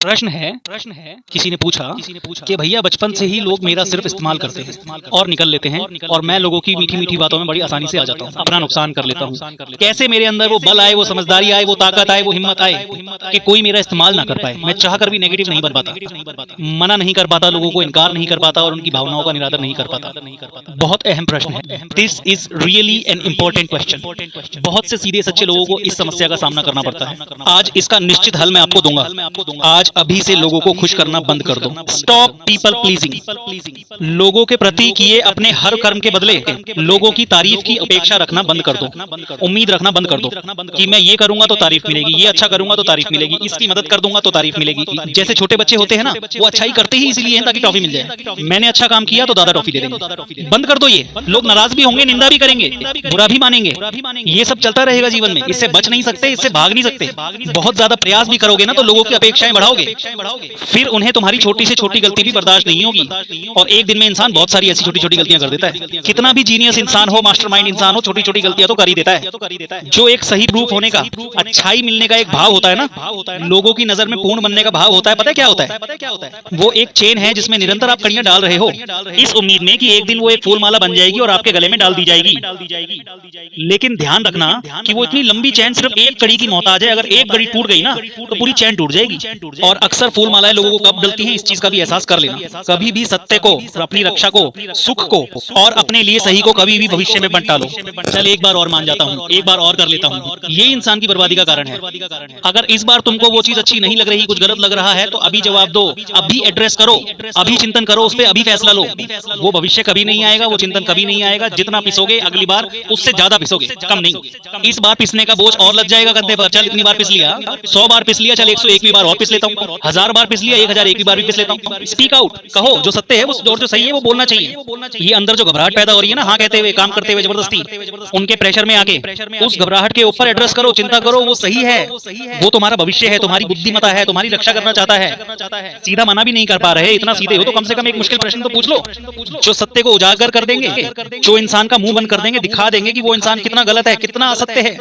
प्रश्न है किसी ने पूछा कि भैया बचपन से ही लोग मेरा सिर्फ इस्तेमाल करते हैं और निकल लेते हैं और मैं लोगों की मीठी मीठी बातों में बड़ी आसानी से आ जाता हूँ, अपना नुकसान कर लेता हूँ। कैसे मेरे अंदर वो बल आए, वो समझदारी आए, वो ताकत आए, वो हिम्मत आए कि कोई मेरा इस्तेमाल ना कर पाए। मैं चाहकर भी नेगेटिव नहीं बन पाता, मना नहीं कर पाता, लोगों को इनकार नहीं कर पाता और उनकी भावनाओं का निरादर नहीं कर पाता। बहुत अहम प्रश्न है। This is really an important question. बहुत से सीधे सच्चे लोगों को इस समस्या का सामना करना पड़ता है। आज इसका निश्चित हल मैं आपको दूंगा। आज अभी से लोगों को खुश करना बंद कर दो। Stop people pleasing. लोगों के प्रति किए अपने हर कर्म के बदले लोगों की तारीफ की अपेक्षा रखना बंद कर दो। उम्मीद रखना बंद कर दो कि मैं ये करूंगा तो तारीफ मिलेगी, ये अच्छा करूंगा तो तारीफ मिलेगी, इसकी मदद कर दूंगा तो तारीफ मिलेगी। जैसे छोटे बच्चे होते हैं ना, वो अच्छाई करते ही इसलिए हैं ताकि टॉफी मिल जाए। मैंने अच्छा काम किया तो दादा टॉफी दे देंगे। बंद कर दो ये। लोग नाराज भी होंगे, निंदा भी करेंगे, बुरा भी मानेंगे, ये सब चलता रहेगा जीवन में। इससे बच नहीं सकते, इससे भाग नहीं सकते। बहुत ज्यादा प्रयास भी करोगे ना तो लोगों की अपेक्षाएं बढ़ाओगे, फिर उन्हें तुम्हारी छोटी से छोटी गलती भी बर्दाश्त नहीं होगी। और एक दिन में इंसान बहुत सारी ऐसी छोटी छोटी गलतियां कर देता है। कितना भी जीनियस इंसान हो, मास्टरमाइंड इंसान हो, छोटी छोटी गलतियां तो कर ही देता है। जो एक सही प्रूफ होने का, अच्छाई मिलने का एक भाव होता है ना, लोगों की नजर में पूर्ण बनने का भाव होता है। पता है क्या होता है? वो एक चेन है जिसमें निरंतर आप कड़ियां डाल रहे हो, इस उम्मीद में कि एक दिन वो एक फूल माला बन जाएगी और आपके गले में डाल दी जाएगी। लेकिन ध्यान रखना कि वो इतनी लंबी चैन सिर्फ एक कड़ी की मोहताज है। अगर एक कड़ी टूट गई ना तो पूरी चैन टूट जाएगी। और अक्सर फूल मालाएं लोगों को कब डलती हैं, इस चीज का भी एहसास कर लेना। कभी भी सत्य को, अपनी रक्षा को, सुख को और अपने लिए सही को कभी भी भविष्य में मत टालो। चल एक बार और मान जाता हूँ, एक बार और कर लेता हूँ, ये इंसान की बर्बादी का कारण है। अगर इस बार तुमको वो चीज अच्छी नहीं लग रही, कुछ गलत लग रहा है तो अभी जवाब दो, अभी एड्रेस करो, अभी चिंतन करो, उस पर अभी फैसला लो। वो भविष्य कभी नहीं आएगा, वो चिंतन कभी नहीं आएगा। जितना पिसोगे अगली बार उससे ज्यादा पिसोगे, कम नहीं। इस बार पिसने का बोझ और लग जाएगा कंधे पर। चल इतनी बार पिस लिया, 100 बार पिस लिया, चल 101वीं बार और पिस लेता हूँ। 1000 बार पिस लिया, 1001वीं बार भी पिस लेता हूँ। स्पीक आउट, कहो जो सत्य है, और जो सही है वो बोलना चाहिए। ये अंदर जो घबराहट पैदा हो रही है ना, हाँ कहते हुए, काम करते हुए जबरदस्ती, उनके प्रेशर में आके उस घबराहट के ऊपर एड्रेस करो, चिंता करो। वो सही है, वो तुम्हारा भविष्य है, तुम्हारी बुद्धिमत्ता है, तुम्हारी रक्षा करना चाहता है। सीधा मना भी नहीं कर पा रहे, इतना सीधे हो तो कम से कम एक मुश्किल प्रश्न तो पूछ लो। जो सत्य को उजागर कर देंगे, जो इंसान का मुंह बंद कर देंगे, दिखा देंगे कि वो इंसान कितना गलत है, कितना असत्य है,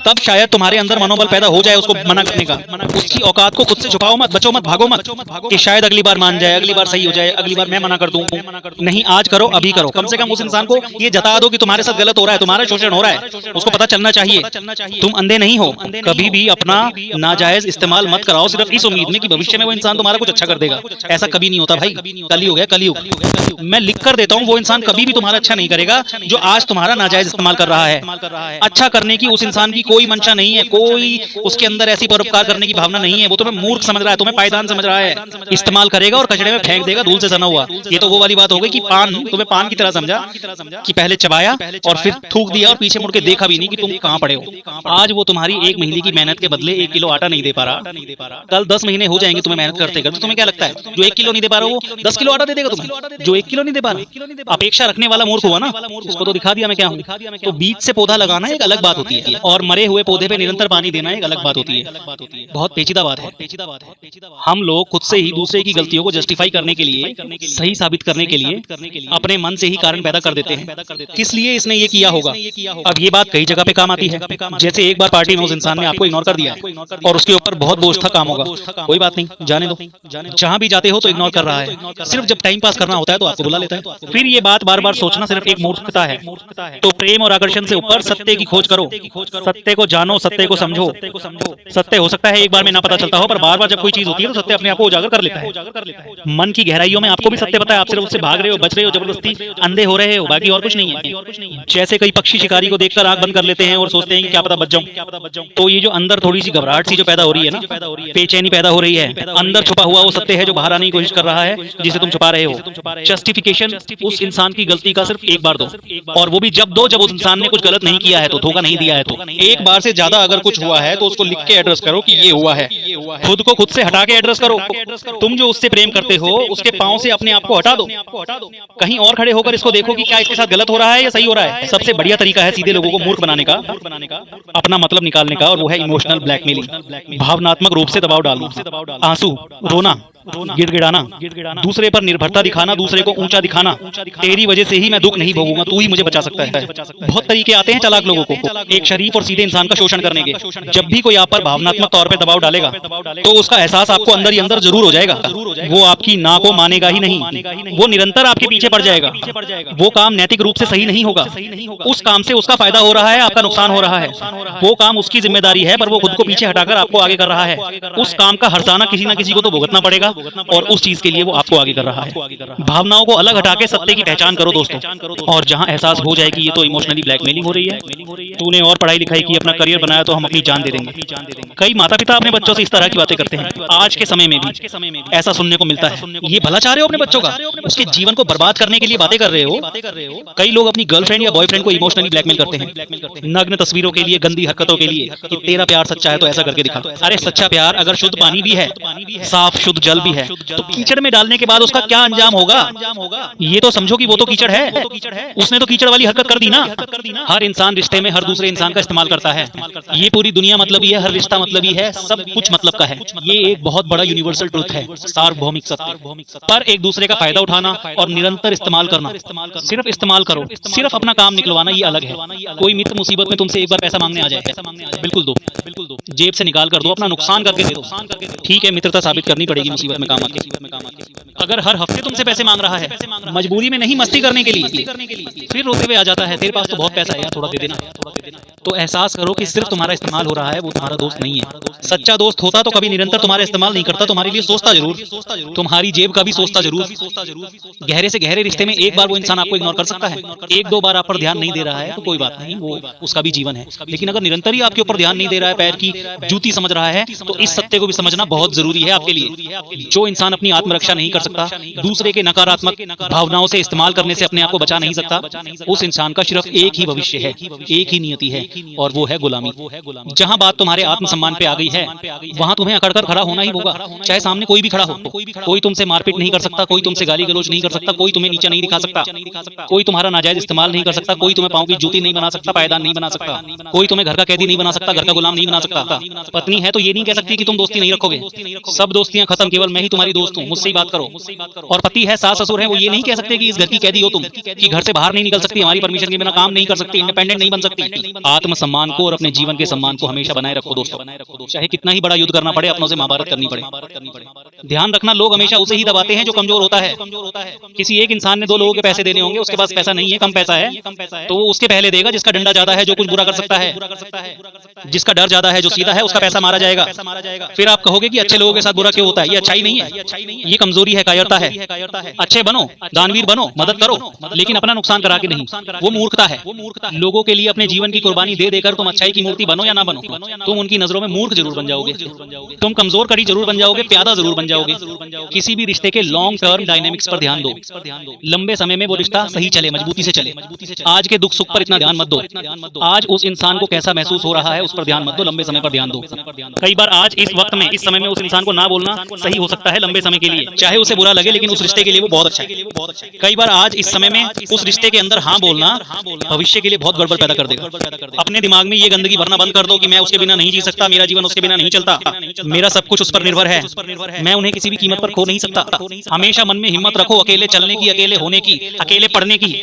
तब शायद तुम्हारे अंदर मनोबल पैदा हो जाए उसको मना करने का। उसकी औकात को खुद से छुपाओ मत, बचो मत, भागो मत कि शायद अगली बार मान जाए, अगली बार सही हो जाए, अगली बार मैं मना कर दूं। नहीं, आज करो, अभी करो। कम से कम उस इंसान को ये जता दो कि तुम्हारे साथ गलत हो रहा है, तुम्हारा शोषण हो रहा है, उसको पता चलना चाहिए। तुम अंधे नहीं हो, कभी भी अपना नाजायज इस्तेमाल मत कराओ सिर्फ इस उम्मीद में कि भविष्य में वो इंसान तुम्हारा कुछ अच्छा कर देगा। ऐसा कभी नहीं होता भाई। कलयुग है, कलयुग। मैं लिख कर देता हूँ, वो इंसान कभी भी तुम्हारा अच्छा नहीं करेगा जो आज तुम्हारा नाजायज इस्तेमाल कर रहा है। अच्छा करने की उस इंसान की कोई मंशा नहीं है, कोई उसके अंदर ऐसी परोपकार करने की भावना नहीं है। वो तुम्हें मूर्ख समझ रहा है, तुम्हें पायदान समझ रहा है, इस्तेमाल करेगा और कचड़े में फेंक देगा, धूल से सना हुआ। ये तो वो वाली बात हो गई कि तुम्हें पान की तरह समझा कि पहले चबाया और फिर थूक दिया और पीछे मुड़ के देखा भी नहीं कि तुम कहां पड़े हो। आज वो तुम्हारी 1 महीने की मेहनत के बदले 1 किलो आटा नहीं दे पा रहा, कल 10 महीने हो जाएंगे तुम्हें मेहनत करते करते। तुम्हें क्या लगता है जो 1 किलो नहीं दे पा रहा वो 10 किलो आटा दे देगा तुम्हें? जो 1 किलो नहीं दे पा रहा, अपेक्षा रखने वाला मूर्ख हुआ ना, उसको तो दिखा दिया मैं क्या हूँ। तो बीज से पौधा लगाना एक अलग बात होती है और मरे हुए पौधे पे निरंतर पानी देना एक अलग बात होती है। बहुत पेचीदा बात है। हम लोग खुद से ही दूसरे की गलतियों को जस्टिफाई करने के लिए, सही साबित करने के लिए अपने मन से ही कारण पैदा कर देते हैं। किस लिए इसने ये किया होगा। अब ये बात कई जगह पे काम आती है। जैसे एक बार पार्टी में उस इंसान ने आपको इग्नोर कर दिया है और उसके ऊपर बहुत बोझ था, काम होगा, कोई बात नहीं, जाने दो। जहां भी जाते हो तो इग्नोर कर रहा है, सिर्फ जब टाइम पास करना होता है तो आपको बुला लेता है। फिर ये बात बार बार सोचना सिर्फ एक मूर्खता है। तो प्रेम और आकर्षण से ऊपर सत्य की खोज करो, सत्य को जानो, सत्य को समझो। सत्य हो सकता है एक बार में ना पता चलता हो, पर बार बार जब कोई चीज होती है तो सत्य अपने आप को उजागर कर लेता है। मन की गहराइयों में आपको भी सत्य पता है, आप सिर्फ उससे भाग रहे हो, बच रहे हो, जबरदस्ती अंधे हो रहे हो, बाकी और कुछ नहीं है। जैसे कई पक्षी शिकारी को देखकर आंख बंद कर लेते हैं और सोचते हैं कि क्या पता बच जाऊं। तो ये जो अंदर थोड़ी सी घबराहट सी जो पैदा हो रही है ना, बेचैनी पैदा हो रही है, अंदर छुपा हुआ वो सत्य है जो बाहर आने की कोशिश कर रहा है, जिसे तुम छुपा रहे हो। जस्टिफिकेशन उस इंसान की गलती का सिर्फ एक बार दो, और वो भी जब दो जब उस इंसान ने कुछ गलत नहीं किया है, तो धोखा नहीं दिया है। तो एक बार से ज्यादा अगर कुछ हुआ है तो उसको लिख के एड्रेस करो कि ये हुआ है। खुद को खुद से हटा के एड्रेस करो। तुम जो उससे प्रेम करते हो उसके पांव से अपने आप को हटा दो, कहीं और खड़े होकर इसको देखो कि क्या इसके साथ गलत हो रहा है या सही हो रहा है। सबसे बढ़िया तरीका है सीधे लोगों को मूर्ख बनाने का, अपना मतलब निकालने का, और वो है इमोशनल ब्लैकमेलिंग। भावनात्मक रूप से दबाव डालना, आंसू, रोना, गिड़गिड़ाना, दूसरे पर निर्भरता दिखाना, दूसरे को ऊंचा दिखाना। तेरी वजह से ही मैं दुख नहीं भोगूंगा, तू ही मुझे बचा सकता है। बहुत तरीके आते हैं चालाक लोगों को एक शरीफ और सीधे इंसान का शोषण करने के। जब भी कोई आप पर भावनात्मक तौर पर दबाव डालेगा तो उसका एहसास आपको अंदर ही अंदर जरूर हो जाएगा। वो आपकी ना को मानेगा ही नहीं, वो निरंतर आपके पीछे पड़ जाएगा। वो काम नैतिक रूप से सही नहीं होगा, उस काम से उसका फायदा हो रहा है, आपका नुकसान हो रहा है। वो काम उसकी जिम्मेदारी है, पर वो खुद को पीछे हटाकर आपको आगे कर रहा है। उस काम का हर्जाना किसी ना किसी को तो भुगतना पड़ेगा, और उस चीज के लिए वो आपको आगे कर रहा है। भावनाओं को अलग हटा के सत्य की पहचान करो दोस्तों, और जहां एहसास हो जाए कि ये तो इमोशनली ब्लैकमेलिंग हो रही है, तूने और पढ़ाई लिखाई की, अपना करियर बनाया, तो हम अपनी जान दे देंगे। कई माता पिता अपने बच्चों से इस तरह की बातें करते हैं। आज के समय में भी ऐसा सुनने को मिलता है। ये भला चाह रहे हो अपने बच्चों का, उसके जीवन को बर्बाद करने के लिए बातें कर रहे हो। कई लोग अपनी गर्लफ्रेंड या बॉयफ्रेंड को इमोशनली ब्लैकमेल करते हैं, नग्न तस्वीरों के लिए, गंदी हरकतों के लिए, कि तेरा प्यार सच्चा है तो ऐसा करके दिखा। अरे सच्चा प्यार अगर शुद्ध पानी भी है, साफ शुद्ध जल भी है, तो कीचड़ में डालने के बाद उसका क्या अंजाम होगा, ये तो समझो कि वो तो कीचड़ है, उसने तो कीचड़ वाली हरकत कर दी ना। हर इंसान रिश्ते में हर दूसरे इंसान का इस्तेमाल करता है। ये पूरी दुनिया मतलबी है, हर रिश्ता मतलबी है, सब कुछ मतलब का है। ये एक बहुत बड़ा यूनिवर्सल ट्रुथ है, सार्वभौमिक सत्य। पर एक दूसरे का फायदा उठाना और निरंतर इस्तेमाल करना, सिर्फ इस्तेमाल करो, सिर्फ अपना काम निकलवाना, ये अलग है। कोई मित्र मुसीबत में तुमसे एक बार पैसा मांगने आ जाए, बिल्कुल दो, जेब से निकाल कर दो, अपना नुकसान करके दे दो। ठीक है, मित्रता साबित करनी पड़ेगी मुसीबत में काम आके। अगर हर हफ्ते तुमसे पैसे मांग रहा है, मजबूरी में नहीं, मस्ती करने के लिए, फिर रोते हुए आ जाता है, तेरे पास तो बहुत पैसा है यार, थोड़ा दे देना, तो एहसास करो कि सिर्फ तुम्हारा इस्तेमाल हो रहा है, वो तुम्हारा दोस्त नहीं है। सच्चा दोस्त होता तो कभी निरंतर तुम्हारा इस्तेमाल नहीं करता, तुम्हारे लिए सोचता जरूर, तुम्हारी जेब का भी सोचता जरूर। गहरे से गहरे रिश्ते में एक बार वो इंसान आपको इग्नोर कर सकता है, एक दो बार आप पर ध्यान नहीं दे रहा है तो कोई बात नहीं, वो उसका भी जीवन है। लेकिन अगर निरंतर ही आपके ऊपर ध्यान नहीं दे रहा है, पैर की जूती समझ रहा है, तो इस सत्य को भी समझना बहुत जरूरी है आपके लिए। जो इंसान अपनी आत्मरक्षा नहीं कर सकता, दूसरे के नकारात्मक भावनाओं से इस्तेमाल करने से अपने आप को बचा नहीं सकता, उस इंसान का सिर्फ एक ही भविष्य है, एक ही नियति है, और वो है गुलामी। जहां बात तुम्हारे आत्मसम्मान पे आ गई है, वहां तुम्हें अकड़कर खड़ा होना ही होगा, चाहे सामने कोई भी खड़ा हो। कोई तुमसे मारपीट नहीं कर सकता, कोई तुमसे गाली गलौज नहीं कर सकता, कोई तुम्हें नीचा नहीं दिखा सकता, कोई तुम्हारा नाजायज इस्तेमाल नहीं कर सकता, कोई तुम्हें पांव की जूती नहीं बना सकता, पायदान नहीं बना सकता, कोई तुम्हें घर का कैदी नहीं बना सकता, घर का गुलाम नहीं बना सकता। पत्नी है तो ये नहीं कह सकती कि तुम दोस्ती नहीं रखोगे, सब दोस्तियां खत्म, केवल मैं ही तुम्हारी दोस्त हूँ, मुझसे ही बात करो। और पति है, सास ससुर है, वो ये नहीं कह सकते कि इस घर की कैदी हो तुम, कि घर से बाहर नहीं निकल सकती, हमारी परमिशन के बिना काम नहीं कर सकती, इंडिपेंडेंट नहीं बन सकती। आत्मसम्मान को और अपने जीवन के सम्मान को हमेशा बनाए रखो दोस्तों, चाहे कितना ही बड़ा युद्ध करना पड़े, अपनों से महाभारत करनी पड़े। ध्यान रखना, लोग हमेशा उसे ही दबाते हैं जो कमजोर होता है। किसी एक इंसान ने दो लोगों के पैसे देने होंगे, उसके पास पैसा नहीं है, कम पैसा है, तो वो उसके पहले देगा जिसका डंडा ज्यादा है, जो कुछ बुरा कर सकता है, जिसका डर ज्यादा है, जो सीधा है, उसका पैसा मारा जाएगा। फिर आप कहोगे कि अच्छे लोगों के साथ बुरा क्यों होता है, ये अच्छाई नहीं है, ये कमजोरी है, कायरता है। अच्छे बनो, दानवीर बनो, मदद करो, लेकिन अपना नुकसान करा के नहीं, वो मूर्खता है। लोगों के लिए अपने जीवन की कुर्बानी दे देकर तुम अच्छाई की मूर्ति बनो या ना बनो, तुम उनकी नजरों में मूर्ख जरूर बन जाओगे, तुम कमजोर कड़ी जरूर बन जाओगे, प्यादा जरूर बन जाओगे। किसी भी रिश्ते के लॉन्ग टर्म डायनेमिक्स पर ध्यान दो, लंबे समय में वो रिश्ता सही चले, मजबूती से चले। आज के दुख सुख पर इतना ध्यान मत दो, आज उस इंसान को कैसा महसूस हो रहा है उस पर ध्यान मत दो, लंबे समय पर ध्यान दो। कई बार आज इस वक्त में, इस समय में उस इंसान को ना बोलना सही हो सकता है लंबे समय के लिए, चाहे उसे बुरा लगे, लेकिन उस रिश्ते के लिए वो बहुत अच्छा है। कई बार आज इस समय में उस रिश्ते के अंदर हाँ बोलना भविष्य के लिए बहुत गड़बड़ पैदा कर देगा। अपने दिमाग में ये गंदगी भरना बंद कर दो कि मैं उसके बिना नहीं जी सकता, मेरा जीवन उसके बिना नहीं चलता, मेरा सब कुछ उस पर निर्भर है, मैं उन्हें किसी भी कीमत पर खो नहीं सकता। हमेशा मन में हिम्मत रखो अकेले चलने की, अकेले होने की, अकेले पढ़ने की,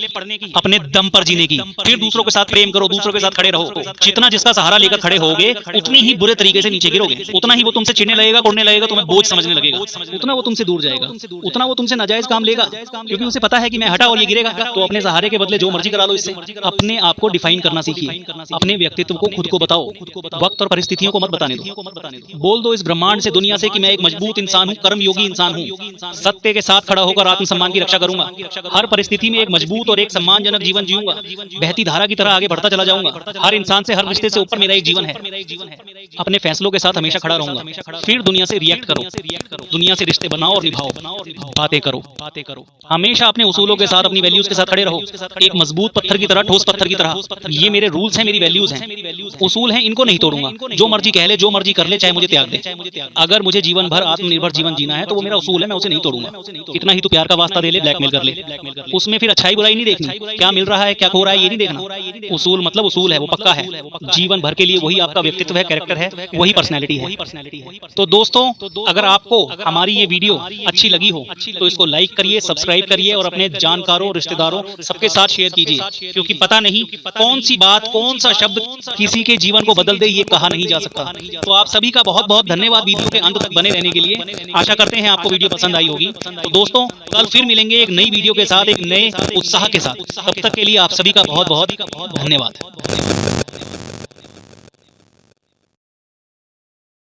अपने दम पर जीने की। फिर दूसरों के साथ प्रेम करो, दूसरों के साथ खड़े रहो। जितना जिसका सहारा लेकर खड़े होगे, उतनी ही बुरे तरीके से नीचे गिरोगे, उतना ही वो तुमसे चिढ़ने लगेगा, कोड़ने लगेगा, तुम्हें बोझ समझने लगेगा, उतना वो तुमसे दूर जाएगा, उतना वो तुमसे नाजायज काम लेगा, क्योंकि उसे पता है कि मैं हटा और ये गिरेगा। तो अपने सहारे के बदले जो मर्जी करा लो इससे। अपने आप को डिफाइन करना सीखिए, अपने व्यक्तित्व को खुद को बताओ, वक्त और परिस्थितियों को मत बताने दो। बोल दो इस ब्रह्मांड से, दुनिया से कि मैं एक मजबूत इंसान हूँ, कर्मयोगी इंसान हूँ, सत्य के साथ खड़ा होकर आत्मसम्मान की रक्षा करूंगा, हर परिस्थिति में एक मजबूत और एक सम्मानजनक जीवन जीऊंगा, बहती धारा की तरह आगे बढ़ता चला जाऊंगा, हर इंसान से, हर रिश्ते से ऊपर मेरा एक जीवन है, अपने फैसलों के साथ हमेशा खड़ा रहूंगा। फिर दुनिया से रिएक्ट करो, दुनिया से रिश्ते बनाओ और निभाओ, बातें करो, हमेशा अपने उसूलों के साथ, अपनी वैल्यूज के साथ खड़े रहो, एक मजबूत पत्थर की तरह, ठोस पत्थर की तरह। ये मेरे रूल्स हैं, मेरी वैल्यूज हैं, उसूल हैं, इनको नहीं तोड़ूंगा। जो मर्जी कह ले, जो मर्जी कर ले, चाहे मुझे त्याग दे। अगर मुझे जीवन भर आत्मनिर्भर जीवन जीना है तो वो मेरा उसूल है, मैं उसे नहीं तोड़ूंगा। इतना ही तो प्यार का वास्ता दे ले, ब्लैकमेल कर ले, उसमें फिर अच्छाई बुराई नहीं देखनी, क्या मिल रहा है क्या खो रहा है ये नहीं देखना। उसूल मतलब उसूल है, वो पक्का है, जीवन भर के लिए वही आपका व्यक्तित्व है, कैरेक्टर है, वही पर्सनैलिटी है। तो दोस्तों, अगर आपको हमारी ये वीडियो अच्छी लगी हो तो इसको लाइक करिए, सब्सक्राइब करिए और अपने जानकारों, रिश्तेदारों सबके साथ शेयर कीजिए, क्योंकि पता नहीं कौन सी बात, कौन सा शब्द किसी के जीवन को बदल दे, ये कहा नहीं जा सकता। तो आप सभी का बहुत बहुत धन्यवाद वीडियो के अंत तक बने रहने के लिए। आशा करते हैं आपको वीडियो पसंद आई होगी। तो दोस्तों, कल फिर मिलेंगे एक नई वीडियो के साथ, एक नए उत्साह के साथ। तब तक के लिए आप सभी का बहुत बहुत धन्यवाद।